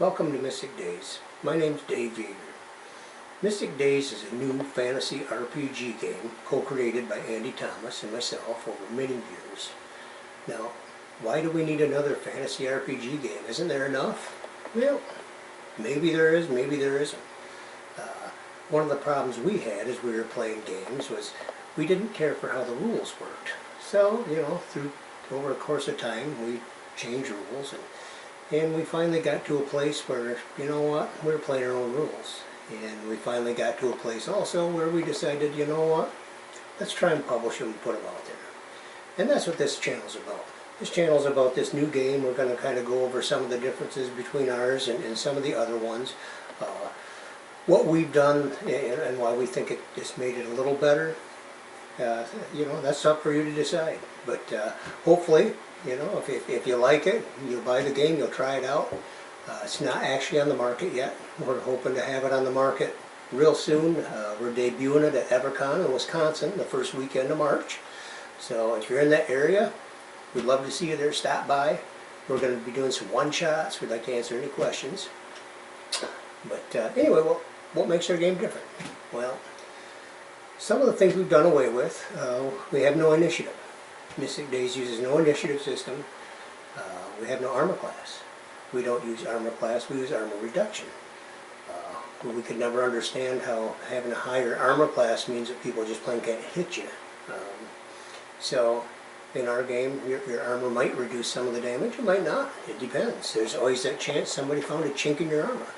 Welcome to Mystic Days. My name's Dave Yeager. Mystic Days is a new fantasy RPG game co-created by Andy Thomas and myself over many years. Now, why do we need another fantasy RPG game? Isn't there enough? Well, maybe there is, maybe there isn't. One of the problems we had as we were playing games was we didn't care for how the rules worked. So, over the course of time, we changed rules and we finally got to a place where, we were playing our own rules. And we finally got to a place also where we decided, let's try and publish them and put them out there. And that's what this channel's about. This channel's about this new game. We're going to kind of go over some of the differences between ours and some of the other ones. What we've done and why we think it just made it a little better. That's up for you to decide. But hopefully, if you like it, you'll buy the game, you'll try it out. It's not actually on the market yet. We're hoping to have it on the market real soon. We're debuting it at EverCon in Wisconsin the first weekend of March. So if you're in that area, we'd love to see you there. Stop by. We're going to be doing some one-shots. We'd like to answer any questions. But anyway, what makes our game different? Well, some of the things we've done away with. We have no initiative. Mystic Days uses no initiative system. We have no armor class. We don't use armor class, we use armor reduction. We could never understand how having a higher armor class means that people just plain can't hit you. So in our game, your armor might reduce some of the damage, it might not. It depends. There's always that chance somebody found a chink in your armor.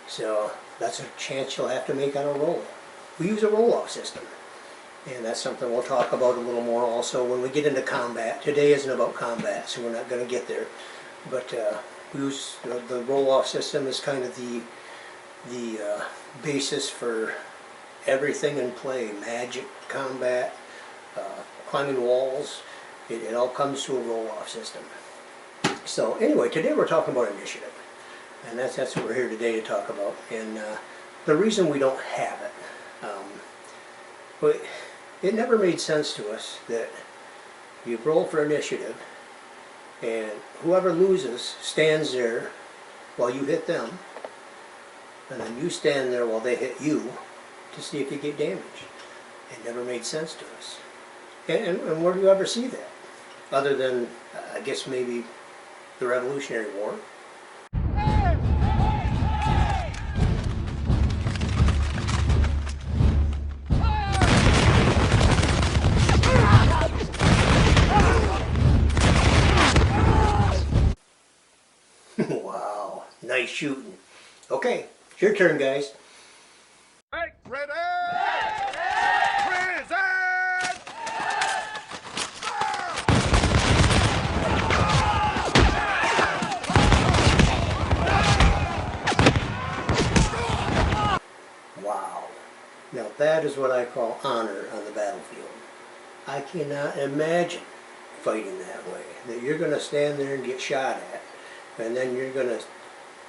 So that's a chance you'll have to make on a roll. We use a roll-off system. And that's something we'll talk about a little more also when we get into combat. Today isn't about combat, so we're not going to get there. But we use the roll-off system as kind of the basis for everything in play. Magic, combat, climbing walls. It all comes to a roll-off system. So anyway, today we're talking about initiative. And that's what we're here today to talk about. And the reason we don't have it, it never made sense to us that you roll for initiative and whoever loses stands there while you hit them, and then you stand there while they hit you to see if you get damage. It never made sense to us. And where do you ever see that? Other than, I guess maybe the Revolutionary War. Wow, nice shooting. Okay, it's your turn, guys. Hey, ready? Present! Wow. Now that is what I call honor on the battlefield. I cannot imagine fighting that way. That you're going to stand there and get shot at, and then you're going to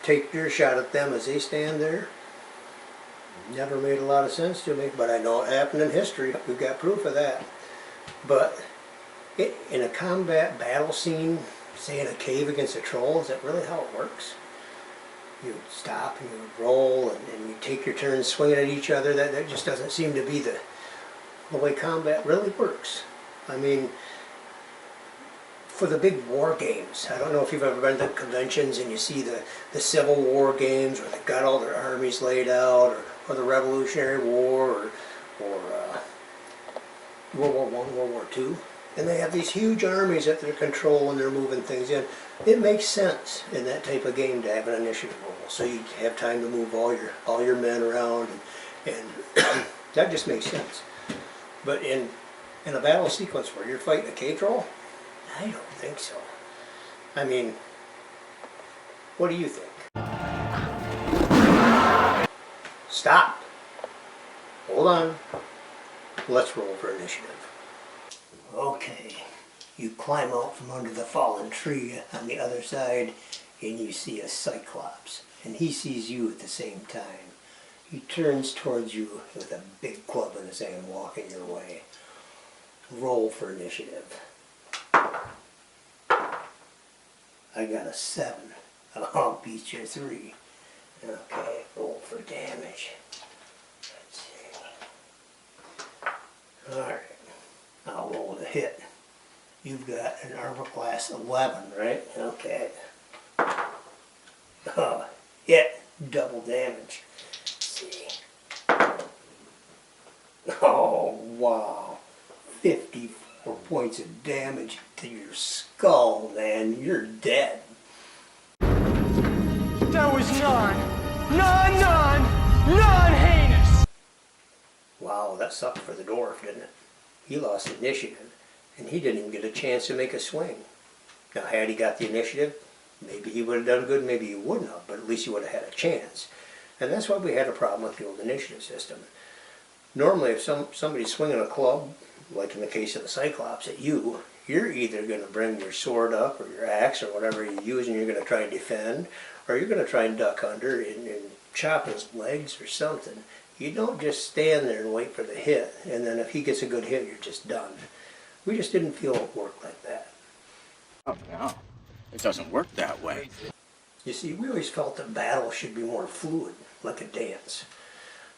take your shot at them as they stand there. Never made a lot of sense to me, but I know it happened in history. We've got proof of that. But in a combat battle scene, say in a cave against a troll, is that really how it works? You stop and you roll and you take your turn swinging at each other. That just doesn't seem to be the way combat really works. I mean, for the big war games, I don't know if you've ever been to conventions and you see the Civil War games where they've got all their armies laid out, or the Revolutionary War, or World War I, World War II, and they have these huge armies that they're controlling, they're moving things in. It makes sense in that type of game to have an initiative roll, so you have time to move all your men around, and that just makes sense. But in a battle sequence where you're fighting a cave troll, I don't think so. I mean, what do you think? Stop. Hold on. Let's roll for initiative. Okay. You climb out from under the fallen tree on the other side and you see a Cyclops. And he sees you at the same time. He turns towards you with a big club in his hand, walking your way. Roll for initiative. I got a 7. Oh, beat you 3. Okay, roll for damage. Let's see. Alright, I'll roll the hit. You've got an armor class 11, right? Okay. Oh, hit, double damage. Let's see. Oh, wow. 54 points of damage to your skull, man. You're dead. That was non-heinous! Wow, that sucked for the dwarf, didn't it? He lost initiative, and he didn't even get a chance to make a swing. Now, had he got the initiative, maybe he would have done good, maybe he wouldn't have, but at least he would have had a chance. And that's why we had a problem with the old initiative system. Normally, if somebody's swinging a club, like in the case of the Cyclops, at you, you're either going to bring your sword up or your axe or whatever you use and you're going to try and defend, or you're going to try and duck under and chop his legs or something. You don't just stand there and wait for the hit, and then if he gets a good hit, you're just done. We just didn't feel it worked like that. Oh, no. It doesn't work that way. You see, we always felt that battle should be more fluid, like a dance,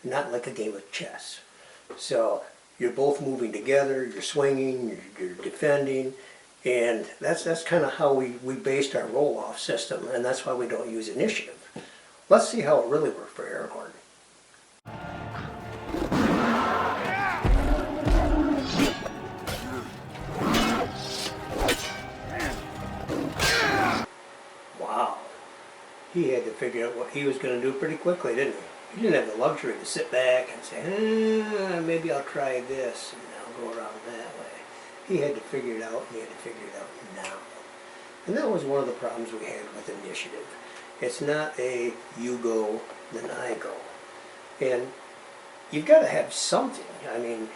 not like a game of chess. So you're both moving together, you're swinging, you're defending, and that's kind of how we based our roll-off system, and that's why we don't use initiative. Let's see how it really worked for EverCon. Wow. He had to figure out what he was going to do pretty quickly, didn't he? He didn't have the luxury to sit back and say, maybe I'll try this and I'll go around that way. He had to figure it out, and he had to figure it out now. And that was one of the problems we had with initiative. It's not a you go, then I go. And you've got to have something. I mean,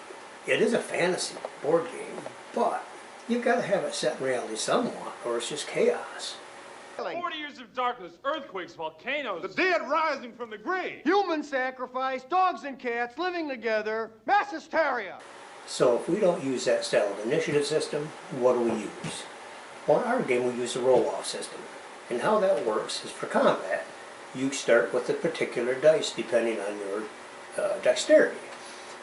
it is a fantasy board game, but you've got to have it set in reality somewhat, or it's just chaos. 40 years of darkness, earthquakes, volcanoes. The dead rising from the grave. Human sacrifice, dogs and cats living together, mass hysteria. So if we don't use that style of initiative system, what do we use? Well, in our game we use a roll-off system. And how that works is for combat, you start with a particular dice depending on your dexterity.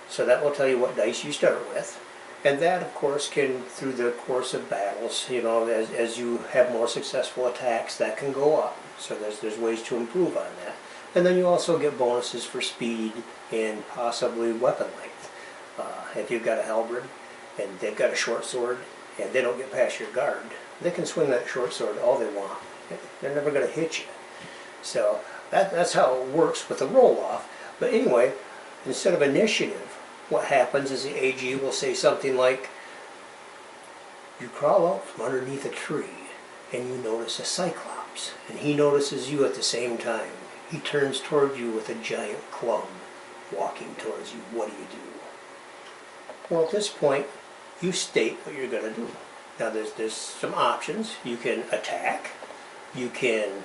So that will tell you what dice you start with. And that, of course, can, through the course of battles, you know, as you have more successful attacks, that can go up. So there's ways to improve on that. And then you also get bonuses for speed and possibly weapon length. If you've got a halberd and they've got a short sword and they don't get past your guard, they can swing that short sword all they want. They're never going to hit you. So that's how it works with the roll-off. But anyway, instead of initiative, what happens is the AG will say something like, you crawl out from underneath a tree and you notice a Cyclops, and he notices you at the same time. He turns toward you with a giant club walking towards you. What do? Well, at this point, you state what you're going to do. Now there's some options. You can attack, you can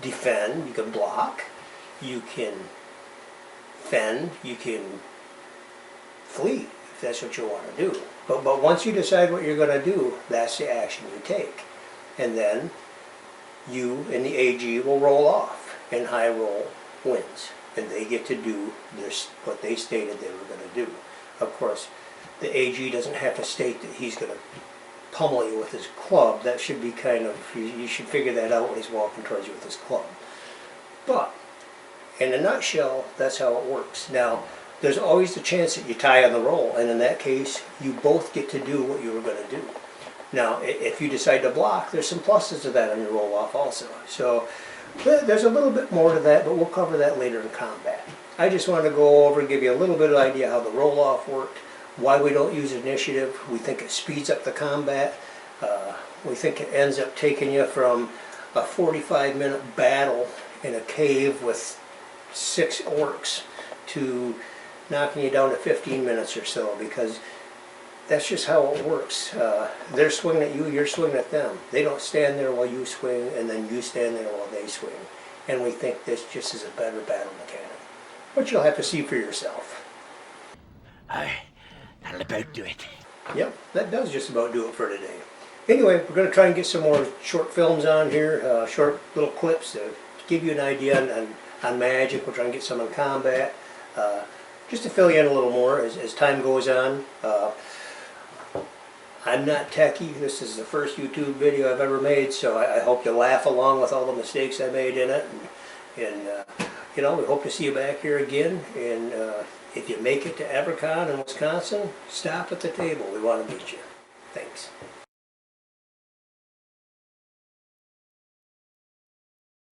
defend, you can block, you can fend, you can flee, if that's what you want to do. But once you decide what you're going to do, that's the action you take. And then you and the AG will roll off, and high roll wins. And they get to do what they stated they were going to do. Of course, the AG doesn't have to state that he's going to pummel you with his club. That should be kind of, you should figure that out when he's walking towards you with his club. But, in a nutshell, that's how it works. Now, there's always the chance that you tie on the roll, and in that case, you both get to do what you were going to do. Now, if you decide to block, there's some pluses to that on your roll-off also. So, there's a little bit more to that, but we'll cover that later in combat. I just wanted to go over and give you a little bit of idea how the roll-off worked, why we don't use initiative. We think it speeds up the combat. We think it ends up taking you from a 45-minute battle in a cave with 6 orcs to knocking you down to 15 minutes or so, because that's just how it works. They're swinging at you, you're swinging at them. They don't stand there while you swing, and then you stand there while they swing. And we think this just is a better battle mechanic. But you'll have to see for yourself. That'll about do it. Yep, that does just about do it for today. Anyway, we're going to try and get some more short films on here, short little clips to give you an idea on magic. We'll try and get some on combat, just to fill you in a little more as time goes on. I'm not techie. This is the first YouTube video I've ever made, so I hope you laugh along with all the mistakes I made in it. And you know, we hope to see you back here again. And if you make it to EverCon in Wisconsin, stop at the table. We want to meet you. Thanks.